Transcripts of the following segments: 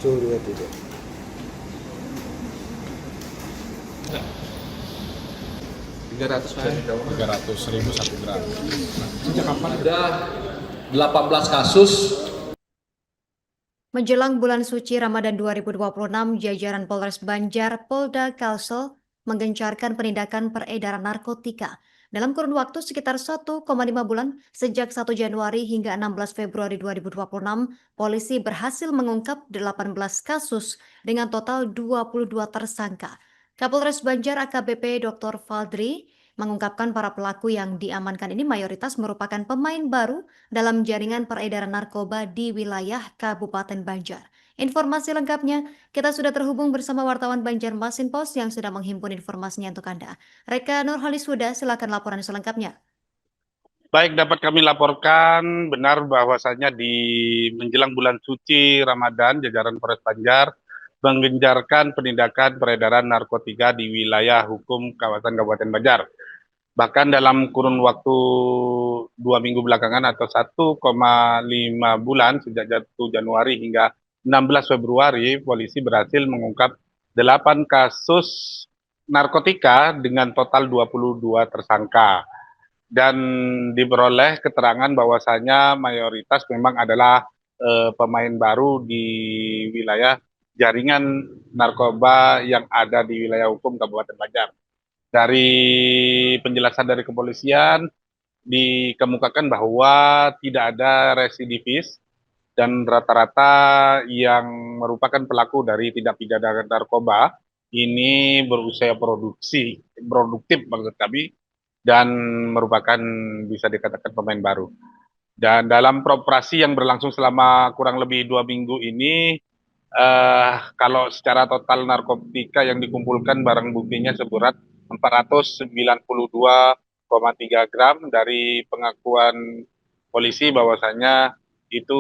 Betul juga tidak. 300.000 1 gram. Sejak kapan? Ada 18 kasus. Menjelang bulan suci Ramadan 2026, jajaran Polres Banjar, Polda Kalsel menggencarkan penindakan peredaran narkotika. Dalam kurun waktu sekitar 1,5 bulan, sejak 1 Januari hingga 16 Februari 2026, polisi berhasil mengungkap 18 kasus dengan total 22 tersangka. Kapolres Banjar AKBP Dr. Fadri mengungkapkan para pelaku yang diamankan ini mayoritas merupakan pemain baru dalam jaringan peredaran narkoba di wilayah Kabupaten Banjar. Informasi lengkapnya, kita sudah terhubung bersama wartawan Banjarmasin Post yang sudah menghimpun informasinya untuk Anda. Reka Nurhalishuda, silakan laporan selengkapnya. Baik, dapat kami laporkan benar bahwasanya di menjelang bulan suci Ramadan, jajaran Polres Banjar menggencarkan penindakan peredaran narkotika di wilayah hukum kawasan Kabupaten Banjar. Bahkan dalam kurun waktu 2 minggu belakangan atau 1,5 bulan sejak 1 Januari hingga 16 Februari, polisi berhasil mengungkap 8 kasus narkotika dengan total 22 tersangka. Dan diperoleh keterangan bahwasanya mayoritas memang adalah pemain baru di wilayah jaringan narkoba yang ada di wilayah hukum Kabupaten Banjar. Dari penjelasan dari kepolisian dikemukakan bahwa tidak ada residivis dan rata-rata yang merupakan pelaku dari tindak pidana narkoba ini berusia produktif maksud kami, dan merupakan bisa dikatakan pemain baru. Dan dalam operasi yang berlangsung selama kurang lebih 2 minggu ini, kalau secara total narkotika yang dikumpulkan barang buktinya seberat 492,3 gram. Dari pengakuan polisi bahwasanya itu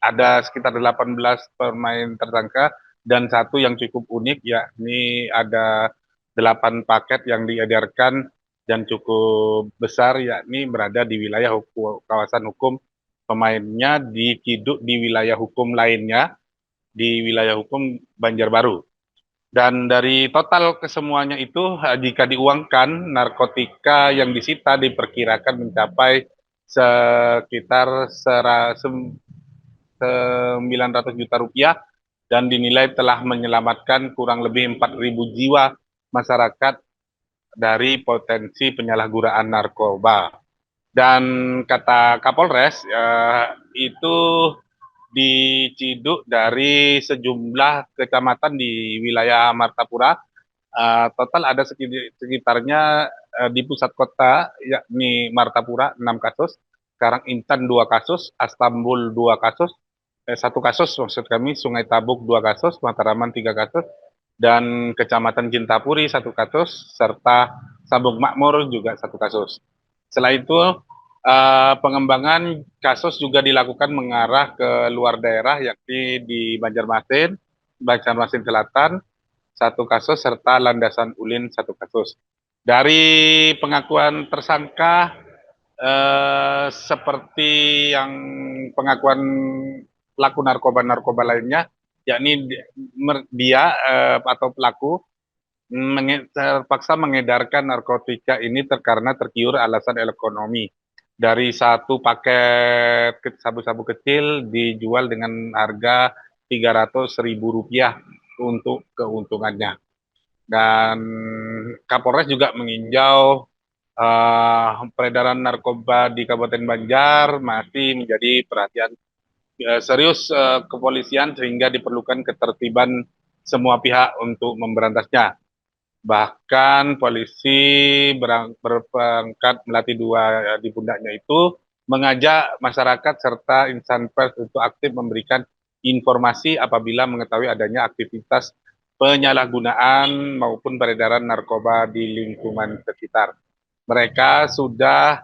ada sekitar 18 pemain tersangka dan satu yang cukup unik, yakni ada 8 paket yang diedarkan dan cukup besar, yakni berada di wilayah kawasan hukum, pemainnya diciduk di wilayah hukum lainnya, di wilayah hukum Banjarbaru. Dan dari total kesemuanya itu, jika diuangkan, narkotika yang disita diperkirakan mencapai sekitar 900 juta rupiah dan dinilai telah menyelamatkan kurang lebih 4.000 jiwa masyarakat dari potensi penyalahgunaan narkoba. Dan kata Kapolres, itu diciduk dari sejumlah kecamatan di wilayah Martapura. Total ada sekitarnya di pusat kota, yakni Martapura 6 kasus, Karangintan 2 kasus, Astambul 2 kasus, 1 kasus maksud kami, Sungai Tabuk 2 kasus, Mataraman 3 kasus, dan Kecamatan Cintapuri 1 kasus, serta Sabuk Makmur juga 1 kasus. Setelah itu, pengembangan kasus juga dilakukan mengarah ke luar daerah, yakni di Banjarmasin Selatan 1 kasus, serta Landasan Ulin 1 kasus. Dari pengakuan tersangka, seperti yang pengakuan pelaku narkoba lainnya, yakni dia atau pelaku terpaksa mengedarkan narkotika ini karena tergiur alasan ekonomi. Dari 1 paket sabu-sabu kecil dijual dengan harga Rp300.000 untuk keuntungannya. Dan Kapolres juga meninjau peredaran narkoba di Kabupaten Banjar masih menjadi perhatian serius kepolisian, sehingga diperlukan ketertiban semua pihak untuk memberantasnya. Bahkan polisi berpangkat Melati 2 di pundaknya itu mengajak masyarakat serta insan pers untuk aktif memberikan informasi apabila mengetahui adanya aktivitas penyalahgunaan maupun peredaran narkoba di lingkungan sekitar. Mereka sudah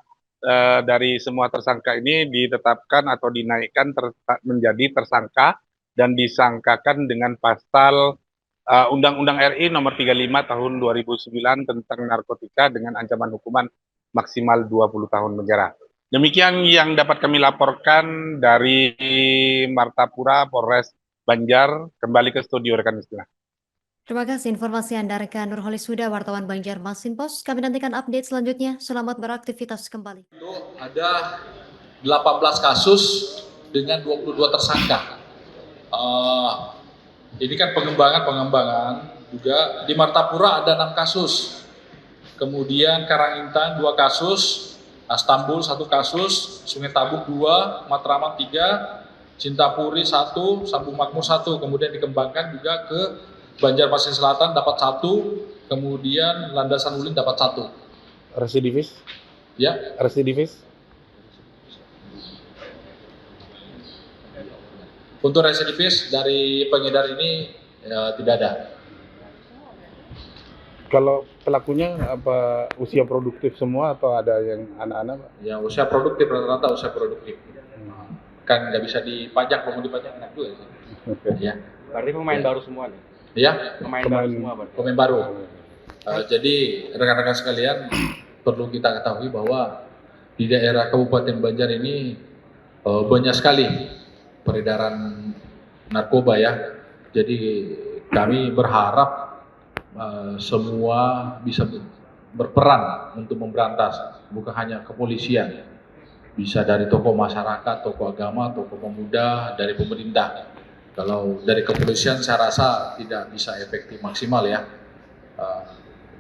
dari semua tersangka ini ditetapkan atau dinaikkan menjadi tersangka dan disangkakan dengan pasal Undang-Undang RI nomor 35 tahun 2009 tentang narkotika dengan ancaman hukuman maksimal 20 tahun penjara. Demikian yang dapat kami laporkan dari Martapura, Polres Banjar. Kembali ke studio rekan Islah. Terima kasih informasi Anda rekan Nurholis Huda, wartawan Banjarmasin Pos. Kami nantikan update selanjutnya. Selamat beraktivitas kembali. Itu ada 18 kasus dengan 22 tersangka. Ini kan pengembangan juga. Di Martapura ada 6 kasus. Kemudian Karangintan 2 kasus, Astambul 1 kasus, Sungai Tabuk 2, Matraman 3, Cintapuri 1, Sambung Makmur 1. Kemudian dikembangkan juga ke Banjarmasin Selatan dapat 1, kemudian Landasan Ulin dapat 1. Residivis? Ya, Residivis? untuk residivis dari pengedar ini tidak ada. Kalau pelakunya apa usia produktif semua atau ada yang anak-anak, Pak? Ya usia produktif, rata-rata usia produktif. Kan nggak bisa dipajak, mau dipajak enak juga sih. Ya. Berarti pemain baru semua nih? Ya, Pemain baru semua berarti? pemain baru. Jadi rekan-rekan sekalian perlu kita ketahui bahwa di daerah Kabupaten Banjar ini banyak sekali peredaran narkoba ya. Jadi kami berharap semua bisa berperan untuk memberantas, bukan hanya kepolisian, bisa dari tokoh masyarakat, tokoh agama, tokoh pemuda, dari pemerintah. Kalau dari kepolisian saya rasa tidak bisa efektif maksimal ya.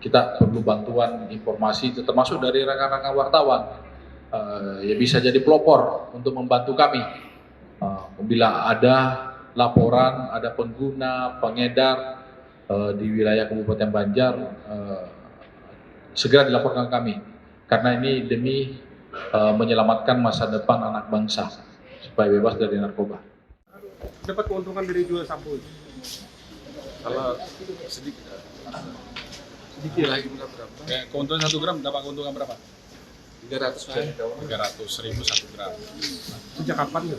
Kita perlu bantuan informasi, termasuk dari rekan-rekan wartawan. Ya bisa jadi pelopor untuk membantu kami. Bila ada laporan, ada pengguna, pengedar di wilayah Kabupaten Banjar, segera dilaporkan kami. Karena ini demi menyelamatkan masa depan anak bangsa supaya bebas dari narkoba. Dapat keuntungan dari jual sabu? Kalau sedikit lagi berapa? Keuntungan 1 gram dapat keuntungan berapa? 300.000 1 gram. Sejak kapan ya?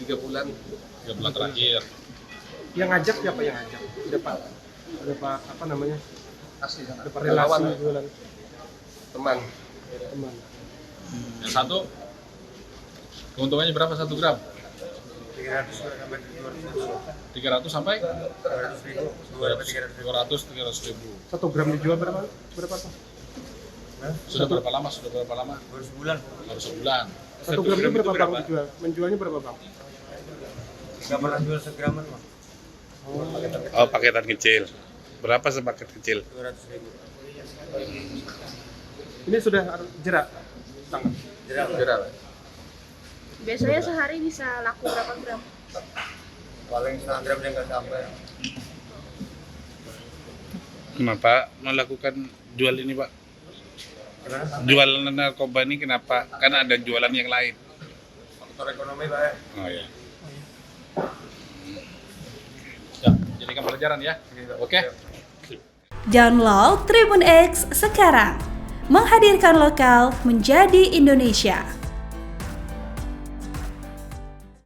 3 bulan terakhir. Yang ngajak siapa yang ngajak? Dapat apa namanya? Dapat relasi Relawan. jualan Teman. teman. Yang satu keuntungannya berapa 1 gram? 300 sampai 200-300 ribu. 1 gram dijual berapa Pak? Sudah berapa lama? Baru sebulan. Baru sebulan. 1 gram itu berapa Bang dijual? Menjualnya berapa Bang? Nggak pernah jual segraman, Bang. Oh, paketan kecil. Berapa sepaket kecil? 200.000. Ini sudah jerak tangan. Jerak. Biasanya sehari bisa laku berapa gram? Paling setengah gram yang nggak sampai. Kenapa melakukan jual ini, Pak? Gimana? Jualan narkoba ini kenapa? Karena ada jualan yang lain. Faktor ekonomi, Pak. Oh ya. Ya, jadikan pelajaran ya. Oke. Download Tribun X sekarang, menghadirkan lokal menjadi Indonesia.